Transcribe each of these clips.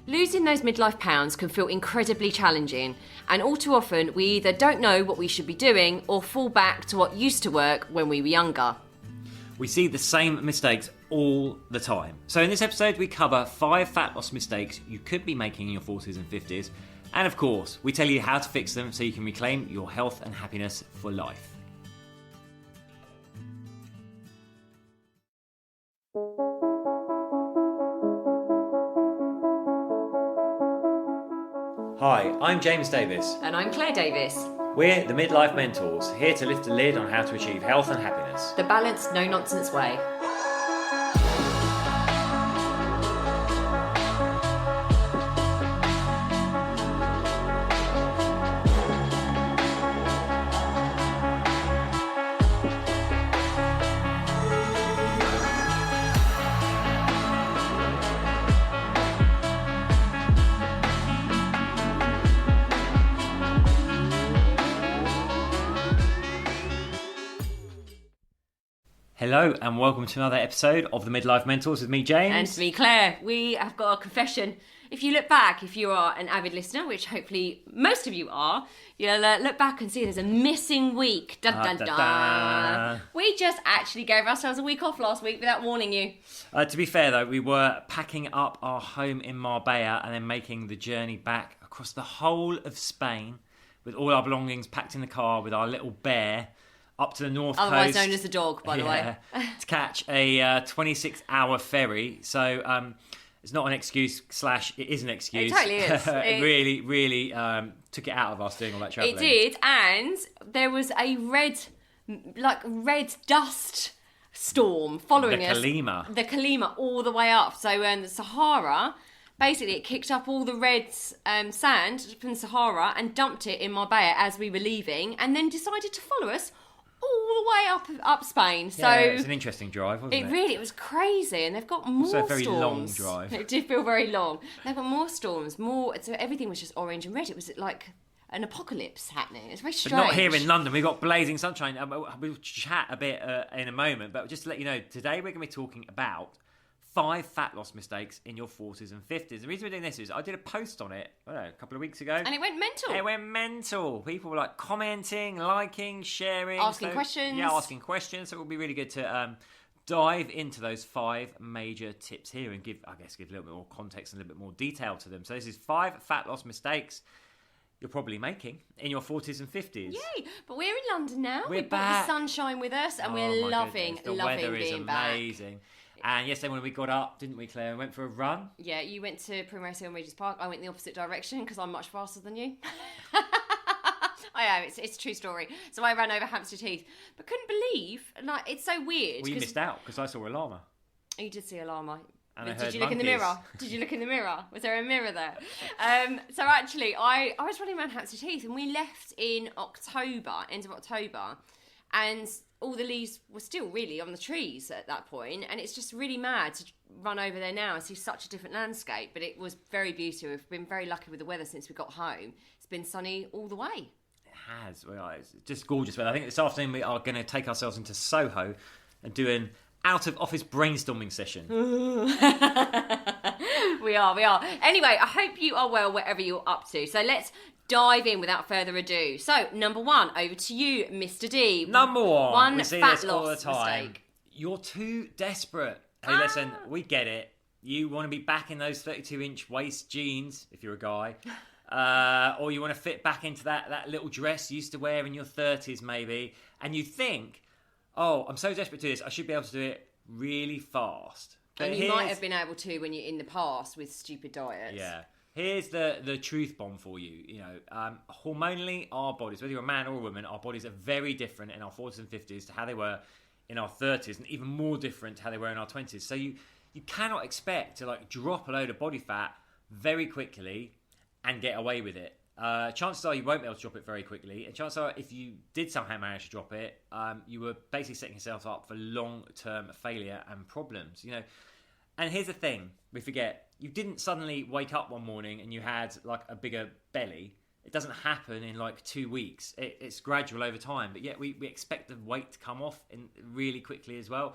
Losing those midlife pounds can feel incredibly challenging, and all too often we either don't know what we should be doing or fall back to what used to work when we were younger. We see the same mistakes all the time. So in this episode we cover 5 fat loss mistakes you could be making in your 40s and 50s, and of course we tell you how to fix them so you can reclaim your health and happiness for life. Hi, I'm James Davis. And I'm Claire Davis. We're the Midlife Mentors, here to lift the lid on how to achieve health and happiness. The balanced, no-nonsense way. Hello and welcome to another episode of the Midlife Mentors with me, James. And me, Claire. We have got a confession. If you look back, if you are an avid listener, which hopefully most of you are, you'll look back and see there's a missing week. Dun, dun, dun. We just actually gave ourselves a week off last week without warning you. To be fair though, we were packing up our home in Marbella and then making the journey back across the whole of Spain with all our belongings packed in the car with our little bear up to the north coast. Otherwise known as the dog, by the way. To catch a 26-hour ferry. So it's not an excuse / it is an excuse. It totally is. It really took it out of us doing all that travelling. It did, and there was a red dust storm following us. The Kalima all the way up. So the Sahara, basically it kicked up all the red sand from the Sahara and dumped it in Marbella as we were leaving, and then decided to follow us all the way up Spain. So yeah, it was an interesting drive, wasn't it? It was crazy, and they've got more storms. It's a very long drive. It did feel very long. They've got more storms, so everything was just orange and red. It was like an apocalypse happening. It's very strange. But not here in London. We've got blazing sunshine. We'll chat a bit in a moment, but just to let you know, today we're going to be talking about 5 fat loss mistakes in your 40s and 50s. The reason we're doing this is I did a post on it a couple of weeks ago. And it went mental. It went mental. People were like commenting, liking, sharing. Asking questions. Yeah, asking questions. So it will be really good to dive into those 5 major tips here and give a little bit more context and a little bit more detail to them. So this is 5 fat loss mistakes you're probably making in your 40s and 50s. Yay! But we're in London now. We've got the sunshine with us, and we're loving the weather being is amazing. And yesterday when we got up, didn't we, Claire? We went for a run. Yeah, you went to Primrose Hill and Regis Park. I went in the opposite direction because I'm much faster than you. I am. It's a true story. So I ran over Hampstead Heath, but couldn't believe. It's so weird. Well, you missed out because I saw a llama. You did see a llama. And did you look in the mirror? Did you look in the mirror? Was there a mirror there? So actually, I was running around Hampstead Heath, and we left in end of October, and all the leaves were still really on the trees at that point, and it's just really mad to run over there now and see such a different landscape. But it was very beautiful. We've been very lucky with the weather since we got home. It's been sunny all the way. It has. Well, it's just gorgeous weather. I think this afternoon we are going to take ourselves into Soho and do an out-of-office brainstorming session. We are. Anyway, I hope you are well wherever you're up to. So let's dive in without further ado. So, number 1, over to you, Mr. D. Number 1. One we see fat this all the loss time. mistake. You're too desperate. Hey, listen, we get it. You want to be back in those 32-inch waist jeans, if you're a guy. Or you want to fit back into that little dress you used to wear in your 30s, maybe. And you think, oh, I'm so desperate to do this, I should be able to do it really fast. But and you might have been able to when you're in the past with stupid diets. Yeah. Here's the truth bomb for you. Hormonally, our bodies, whether you're a man or a woman, our bodies are very different in our 40s and 50s to how they were in our 30s, and even more different to how they were in our 20s. So you cannot expect to drop a load of body fat very quickly and get away with it. Chances are you won't be able to drop it very quickly, and chances are if you did somehow manage to drop it, you were basically setting yourself up for long-term failure and problems. And here's the thing, we forget, you didn't suddenly wake up one morning and you had a bigger belly. It doesn't happen in 2 weeks. It's gradual over time, but yet we expect the weight to come off really quickly as well.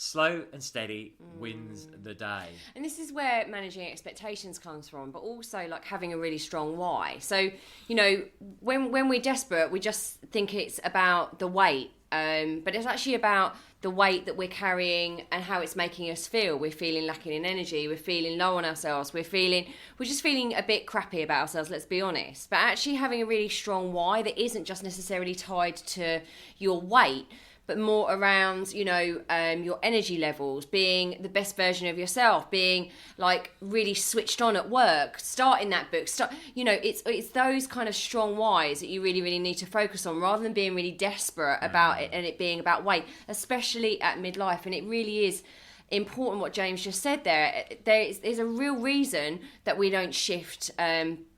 slow and steady wins the day. And this is where managing expectations comes from, but also like having a really strong why. So, you know, when we're desperate, we just think it's about the weight, but it's actually about the weight that we're carrying and how it's making us feel. We're feeling lacking in energy, we're feeling low on ourselves, we're just feeling a bit crappy about ourselves, let's be honest. But actually having a really strong why that isn't just necessarily tied to your weight, but more around, you know, your energy levels, being the best version of yourself, being like really switched on at work, starting that book, you know, it's those kind of strong whys that you really, really need to focus on, rather than being really desperate about it and it being about weight, especially at midlife. And it really is important what James just said there. There's a real reason that we don't shift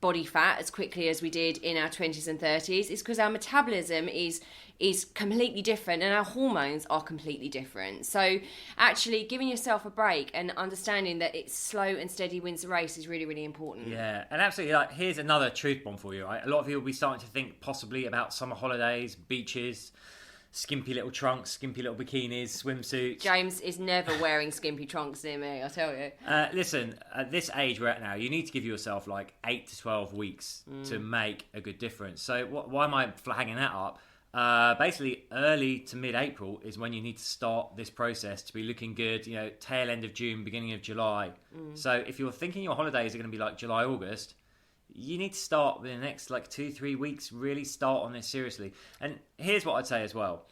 body fat as quickly as we did in our 20s and 30s. It's because our metabolism is completely different and our hormones are completely different. So actually giving yourself a break and understanding that it's slow and steady wins the race is really, really important. Yeah, and absolutely, like, here's another truth bomb for you, right? A lot of people will be starting to think possibly about summer holidays, beaches, skimpy little trunks, skimpy little bikinis, swimsuits. James is never wearing skimpy trunks near me, I tell you. Listen, at this age we're at now, you need to give yourself like 8 to 12 weeks to make a good difference. So why am I flagging that up? Basically, early to mid-April is when you need to start this process to be looking good, you know, tail end of June, beginning of July. So if you're thinking your holidays are going to be like July, August, you need to start within the next like 2-3 weeks, really start on this seriously. And here's what I'd say as well.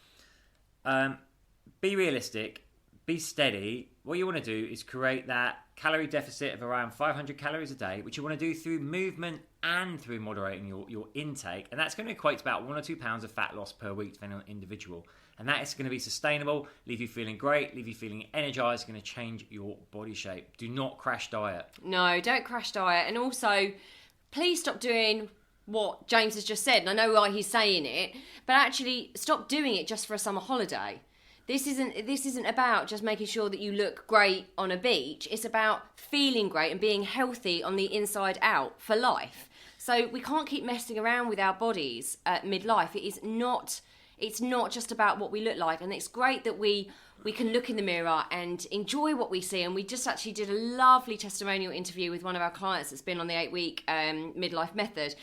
Be realistic, be steady. What you want to do is create that calorie deficit of around 500 calories a day, which you want to do through movement and through moderating your intake. And that's going to equate to about 1 or 2 pounds of fat loss per week, depending on individual. And that is going to be sustainable, leave you feeling great, leave you feeling energized, going to change your body shape. Do not crash diet. No, don't crash diet. And also, please stop doing what James has just said. And I know why he's saying it, but actually stop doing it just for a summer holiday. This isn't about just making sure that you look great on a beach. It's about feeling great and being healthy on the inside out for life. So we can't keep messing around with our bodies at midlife. It's not just about what we look like. And it's great that we can look in the mirror and enjoy what we see. And we just actually did a lovely testimonial interview with one of our clients that's been on the 8-week Midlife Method.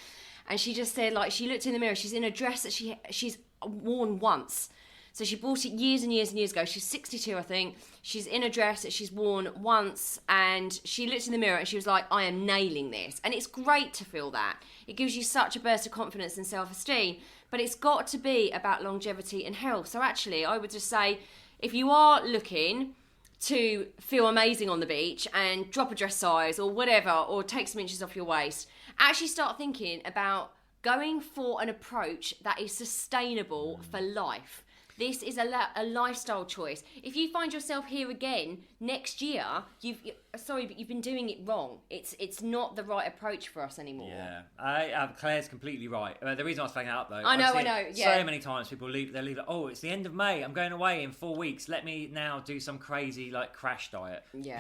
And she just said, like, she looked in the mirror, she's in a dress that she's worn once. So she bought it years and years and years ago. She's 62, I think. She's in a dress that she's worn once, and she looked in the mirror and she was like, I am nailing this. And it's great to feel that. It gives you such a burst of confidence and self-esteem, but it's got to be about longevity and health. So actually, I would just say, if you are looking to feel amazing on the beach and drop a dress size or whatever, or take some inches off your waist, actually start thinking about going for an approach that is sustainable for life. This is a lifestyle choice. If you find yourself here again next year, but you've been doing it wrong. It's not the right approach for us anymore. Yeah, Claire's completely right. The reason I was flagging that up though, I know. Yeah. So many times people leave like, oh, it's the end of May. I'm going away in 4 weeks. Let me now do some crazy like crash diet. Yeah.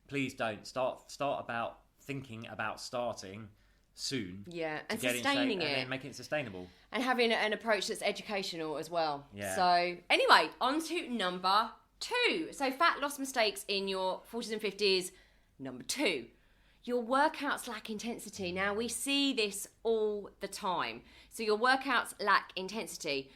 Please don't start about thinking about starting soon. Yeah, and sustaining it. And then making it sustainable. And having an approach that's educational as well. Yeah. So, anyway, on to number 2. So, fat loss mistakes in your 40s and 50s. Number 2, your workouts lack intensity. Now, we see this all the time. So, your workouts lack intensity.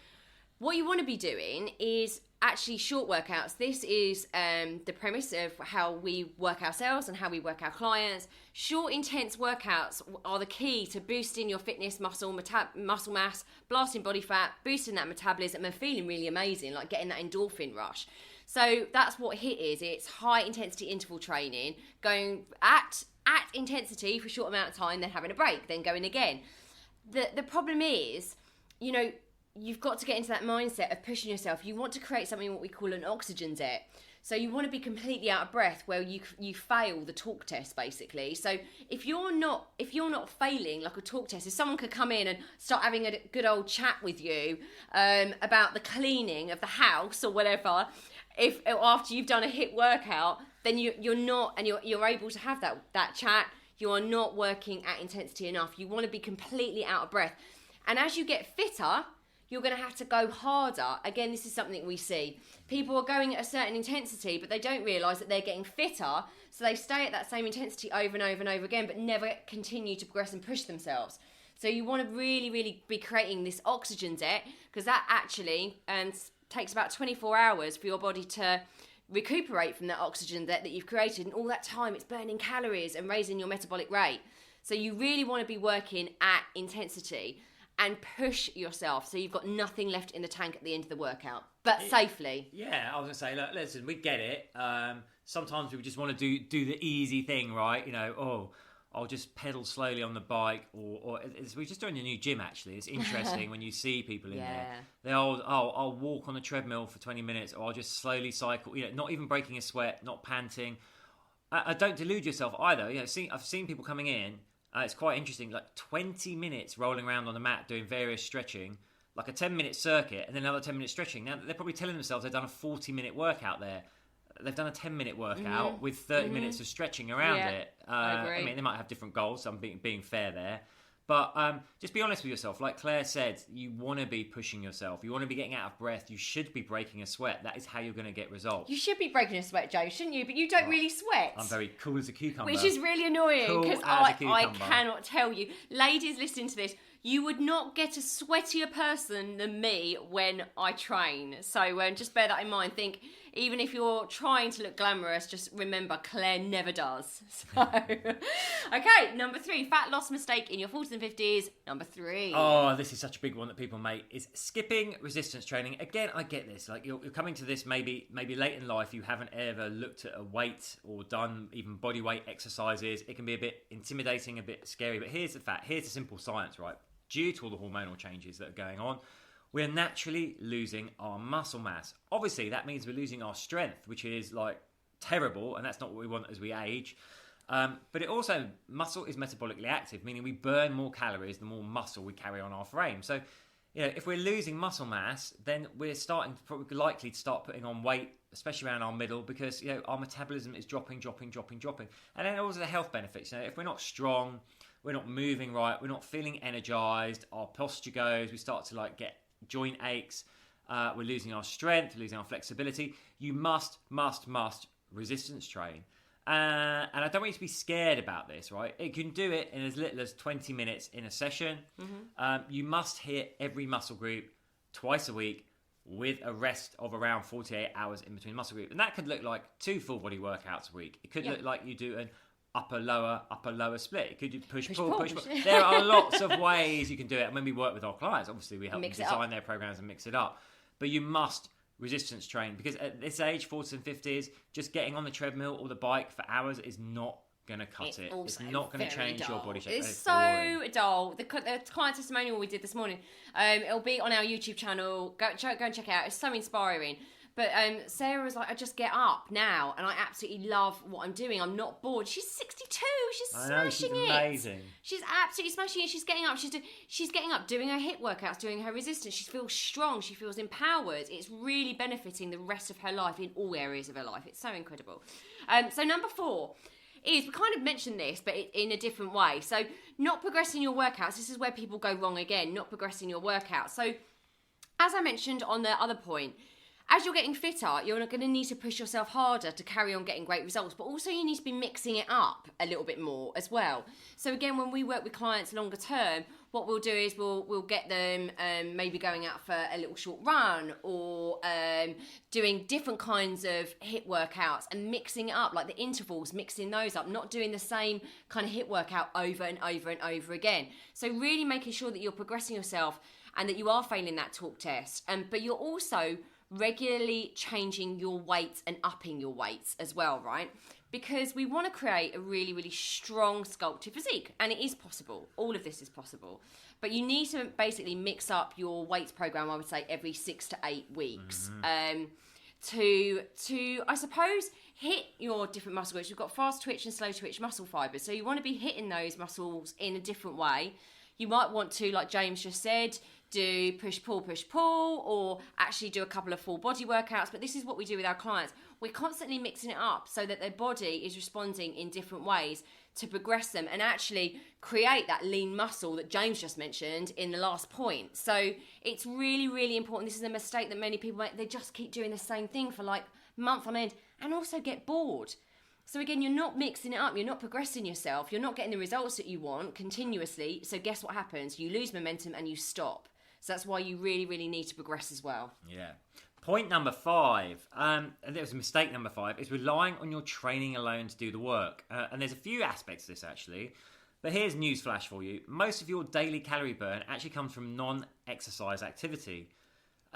What you want to be doing is actually short workouts. This is the premise of how we work ourselves and how we work our clients. Short, intense workouts are the key to boosting your fitness, muscle mass, blasting body fat, boosting that metabolism and feeling really amazing, like getting that endorphin rush. So that's what HIIT is. It's high intensity interval training, going at intensity for a short amount of time, then having a break, then going again. The problem is, you know, you've got to get into that mindset of pushing yourself. You want to create something what we call an oxygen debt. So you want to be completely out of breath where you fail the talk test, basically. So if you're not failing like a talk test, if someone could come in and start having a good old chat with you about the cleaning of the house or whatever, if after you've done a HIIT workout, then you're not, and you're able to have that chat, you are not working at intensity enough. You want to be completely out of breath. And as you get fitter, you're going to have to go harder. Again, this is something we see. People are going at a certain intensity, but they don't realise that they're getting fitter, so they stay at that same intensity over and over and over again, but never continue to progress and push themselves. So you want to really, really be creating this oxygen debt, because that actually takes about 24 hours for your body to recuperate from that oxygen debt that you've created, and all that time it's burning calories and raising your metabolic rate. So you really want to be working at intensity and push yourself so you've got nothing left in the tank at the end of the workout, but safely. Yeah, I was going to say, look, listen, we get it. Sometimes we just want to do the easy thing, right? You know, I'll just pedal slowly on the bike, or we're just doing a new gym, actually. It's interesting when you see people in there. I'll walk on the treadmill for 20 minutes, or I'll just slowly cycle, you know, not even breaking a sweat, not panting. Don't delude yourself either. You know, I've seen people coming in. It's quite interesting, like 20 minutes rolling around on the mat doing various stretching, like a 10-minute circuit, and then another 10-minute stretching. Now, they're probably telling themselves they've done a 40-minute workout there. They've done a 10-minute workout with 30 minutes of stretching around it. I agree. I mean, they might have different goals, so I'm being fair there. But just be honest with yourself. Like Claire said, you want to be pushing yourself. You want to be getting out of breath. You should be breaking a sweat. That is how you're going to get results. You should be breaking a sweat, Joe, shouldn't you? But you don't really sweat. I'm very cool as a cucumber. Which is really annoying, because Cool as a I cucumber. cannot tell you. Ladies listening to this, you would not get a sweatier person than me when I train. So just bear that in mind. Think, even if you're trying to look glamorous, just remember Claire never does. So, okay, number 3, fat loss mistake in your 40s and 50s. Number 3. Oh, this is such a big one that people make, is skipping resistance training. Again, I get this. Like you're coming to this maybe late in life, you haven't ever looked at a weight or done even body weight exercises. It can be a bit intimidating, a bit scary. But here's the fact. Here's the simple science, right? Due to all the hormonal changes that are going on, we're naturally losing our muscle mass. Obviously, that means we're losing our strength, which is like terrible, and that's not what we want as we age. But it also, muscle is metabolically active, meaning we burn more calories the more muscle we carry on our frame. So, you know, if we're losing muscle mass, then we're probably likely to start putting on weight, especially around our middle, because, you know, our metabolism is dropping. And then also the health benefits. You know, if we're not strong, we're not moving right, we're not feeling energized, our posture goes, we start to like get joint aches, we're losing our strength, losing our flexibility. You must resistance train. And I don't want you to be scared about this, right? You can do it in as little as 20 minutes in a session. You must hit every muscle group twice a week with a rest of around 48 hours in between muscle groups. And that could look like 2 full body workouts a week. It could look like you do an upper lower split. It could do push pull. There are lots of ways you can do it. And when we work with our clients, obviously we help them design their programs and mix it up. But you must resistance train, because at this age, 40s and 50s, just getting on the treadmill or the bike for hours is not going to cut it. It's not going to change your body shape. It's so dull. The client testimonial we did this morning, it'll be on our YouTube channel. Go and check it out. It's so inspiring. But Sarah was like, I just get up now, and I absolutely love what I'm doing. I'm not bored. She's 62. She's smashing it. Amazing. She's absolutely smashing it. She's getting up. She's getting up, doing her HIIT workouts, doing her resistance. She feels strong. She feels empowered. It's really benefiting the rest of her life in all areas of her life. It's so incredible. So number 4 is, we kind of mentioned this, but in a different way. So not progressing your workouts. This is where people go wrong again. Not progressing your workouts. So as I mentioned on the other point, as you're getting fitter, you're going to need to push yourself harder to carry on getting great results, but also you need to be mixing it up a little bit more as well. So again, when we work with clients longer term, what we'll do is we'll get them maybe going out for a little short run, or doing different kinds of HIIT workouts and mixing it up, like the intervals, mixing those up, not doing the same kind of HIIT workout over and over and over again. So really making sure that you're progressing yourself and that you are failing that talk test, but you're also regularly changing your weight and upping your weights as well, right? Because we want to create a really, really strong sculpted physique, and it is possible. All of this is possible. But you need to basically mix up your weights program, I would say, every 6 to 8 weeks. To I suppose, hit your different muscle groups. You've got fast twitch and slow twitch muscle fibers. So you want to be hitting those muscles in a different way. You might want to, like James just said, do push pull, or actually do a couple of full body workouts. But this is what we do with our clients. we're constantly mixing it up so that their body is responding in different ways to progress them and actually create that lean muscle that James just mentioned in the last point. So it's really, really important. This is a mistake that many people make. They just keep doing the same thing for like month on end and also get bored. So again, you're not mixing it up, you're not progressing yourself, you're not getting the results that you want continuously. So guess what happens? You lose momentum and you stop. So that's why you really, really need to progress as well. Yeah. Point number 5, and there was mistake number 5, is relying on your training alone to do the work. And there's a few aspects to this actually. But here's news flash for you. Most of your daily calorie burn actually comes from non-exercise activity.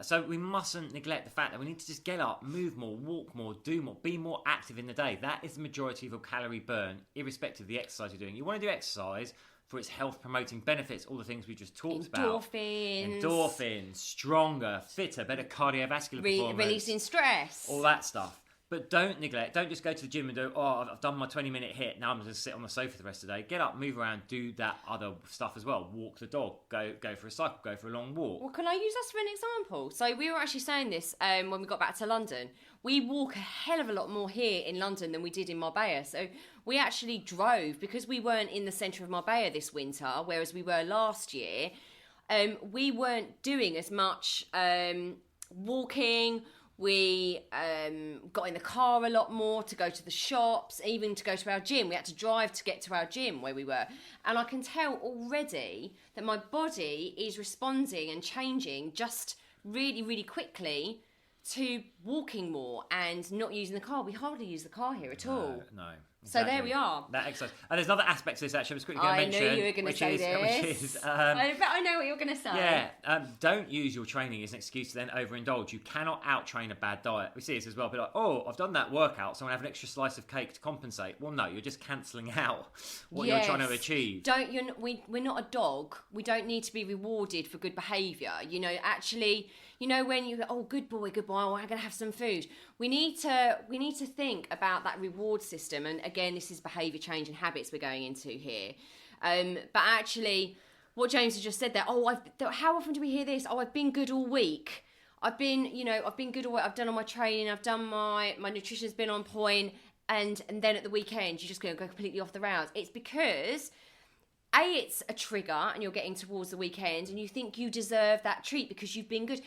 So we mustn't neglect the fact that we need to just get up, move more, walk more, do more, be more active in the day. That is the majority of your calorie burn, irrespective of the exercise you're doing. You want to do exercise for its health-promoting benefits, all the things we just talked about. Endorphins, stronger, fitter, better cardiovascular performance. Releasing stress. All that stuff. But don't neglect, don't just go to the gym and do, I've done my 20-minute hit, now I'm just going to sit on the sofa the rest of the day. Get up, move around, do that other stuff as well. Walk the dog, go for a cycle, go for a long walk. Well, can I use us for an example? So we were actually saying this when we got back to London. We walk a hell of a lot more here in London than we did in Marbella. So we actually drove, because we weren't in the centre of Marbella this winter, whereas we were last year, we weren't doing as much walking. We got in the car a lot more to go to the shops, even to go to our gym. We had to drive to get to our gym where we were. And I can tell already that my body is responding and changing just really, really quickly to walking more and not using the car. We hardly use the car here at all. No. Exactly. So there we are. That exercise. And there's another aspect to this actually I was quickly going to mention. I knew you were going to say this. I bet I know what you're going to say. Yeah, don't use your training as an excuse to then overindulge. You cannot out-train a bad diet. We see this as well. Be like, I've done that workout, so I'm going to have an extra slice of cake to compensate. Well, no, you're just cancelling out what you're trying to achieve. We're not a dog. We don't need to be rewarded for good behaviour. Actually... when you go, good boy, I'm going to have some food. We need to think about that reward system. And again, this is behaviour change and habits we're going into here. But actually, what James has just said there, how often do we hear this? I've been good all week. I've been good all week. I've done all my training. I've done my nutrition's been on point. And then at the weekend, you're just going to go completely off the rails. It's because... it's a trigger and you're getting towards the weekend and you think you deserve that treat because you've been good.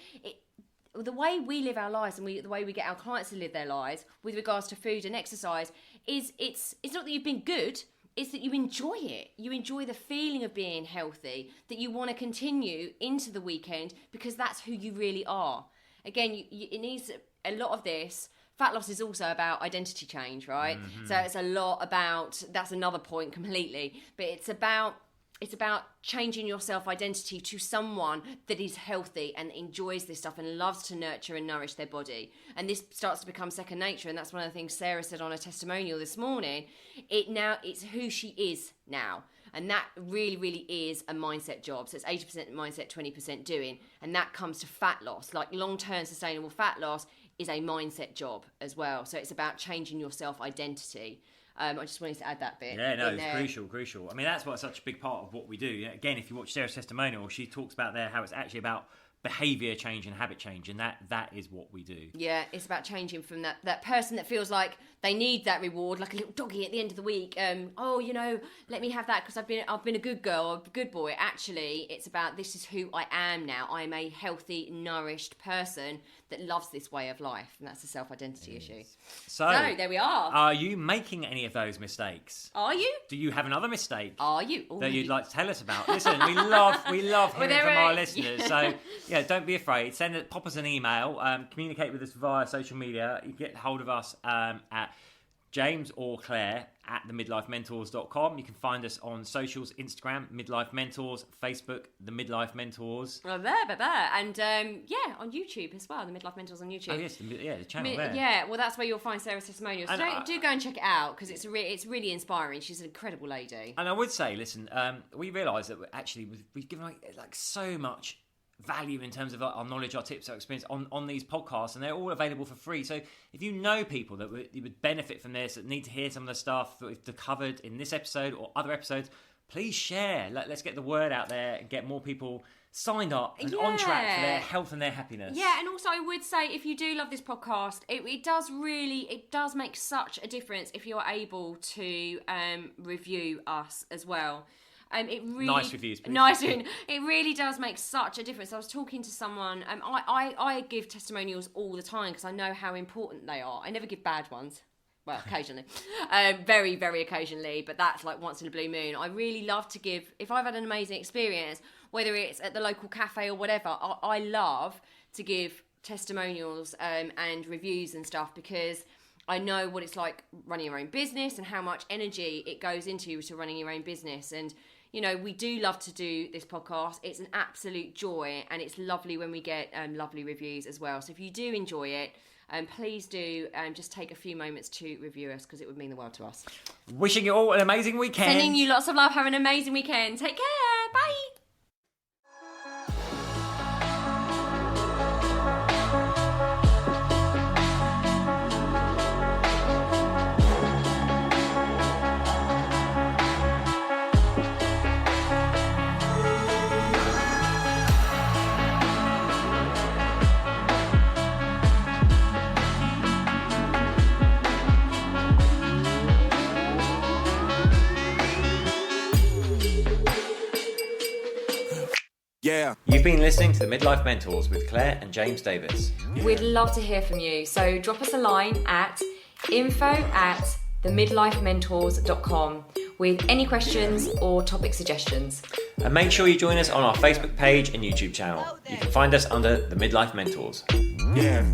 The way we live our lives and the way we get our clients to live their lives with regards to food and exercise is it's not that you've been good, it's that you enjoy it. You enjoy the feeling of being healthy, that you want to continue into the weekend because that's who you really are. Again, it needs a lot of this. Fat loss is also about identity change, right? Mm-hmm. So it's a lot about, that's another point completely, but it's about changing your self-identity to someone that is healthy and enjoys this stuff and loves to nurture and nourish their body. And this starts to become second nature, and that's one of the things Sarah said on her testimonial this morning. It's who she is now. And that really, really is a mindset job. So it's 80% mindset, 20% doing. And that comes to fat loss. Like long-term sustainable fat loss is a mindset job as well. So it's about changing your self-identity. I just wanted to add that bit. Yeah, no, it's crucial. I mean, that's what's such a big part of what we do. Again, if you watch Sarah's testimonial, she talks about there how it's actually about behaviour change and habit change, and that is what we do. Yeah, it's about changing from that person that feels like they need that reward, like a little doggy at the end of the week. Let me have that because I've been a good girl or a good boy. Actually, it's about this is who I am now. I am a healthy, nourished person that loves this way of life, and that's a self-identity issue. So there we are. Are you making any of those mistakes? Are you? Do you have another mistake? Are you? That you'd like to tell us about? Listen, we love hearing from our listeners. So yeah, don't be afraid. Pop us an email. Communicate with us via social media. You can get hold of us at James or Claire at themidlifementors.com. You can find us on socials, Instagram, Midlife Mentors, Facebook, The Midlife Mentors. Oh, there. And on YouTube as well, The Midlife Mentors on YouTube. Oh, yes, the channel there. Yeah, well, that's where you'll find Sarah's testimonials. So do go and check it out because it's really inspiring. She's an incredible lady. And I would say, listen, we realise that actually we've given like so much value in terms of our knowledge, our tips, our experience on these podcasts, and they're all available for free. So if you know people that would benefit from this, that need to hear some of the stuff that we've covered in this episode or other episodes, please share. Let's get the word out there and get more people signed up and on track for their health and their happiness. Yeah, and also I would say, if you do love this podcast, it does make such a difference if you're able to review us as well. Nice reviews, please. It really does make such a difference. I was talking to someone. I give testimonials all the time because I know how important they are. I never give bad ones. Well, occasionally. Very, very occasionally. But that's like once in a blue moon. I really love to give, if I've had an amazing experience, whether it's at the local cafe or whatever, I love to give testimonials and reviews and stuff, because I know what it's like running your own business and how much energy it goes into to running your own business. And you know, we do love to do this podcast. It's an absolute joy, and it's lovely when we get lovely reviews as well. So if you do enjoy it, please do just take a few moments to review us, because it would mean the world to us. Wishing you all an amazing weekend. Sending you lots of love. Have an amazing weekend. Take care. Bye. Yeah. You've been listening to the Midlife Mentors with Claire and James Davis. We'd love to hear from you. So drop us a line at info@themidlifementors.com with any questions or topic suggestions. And make sure you join us on our Facebook page and YouTube channel. You can find us under the Midlife Mentors. Yeah.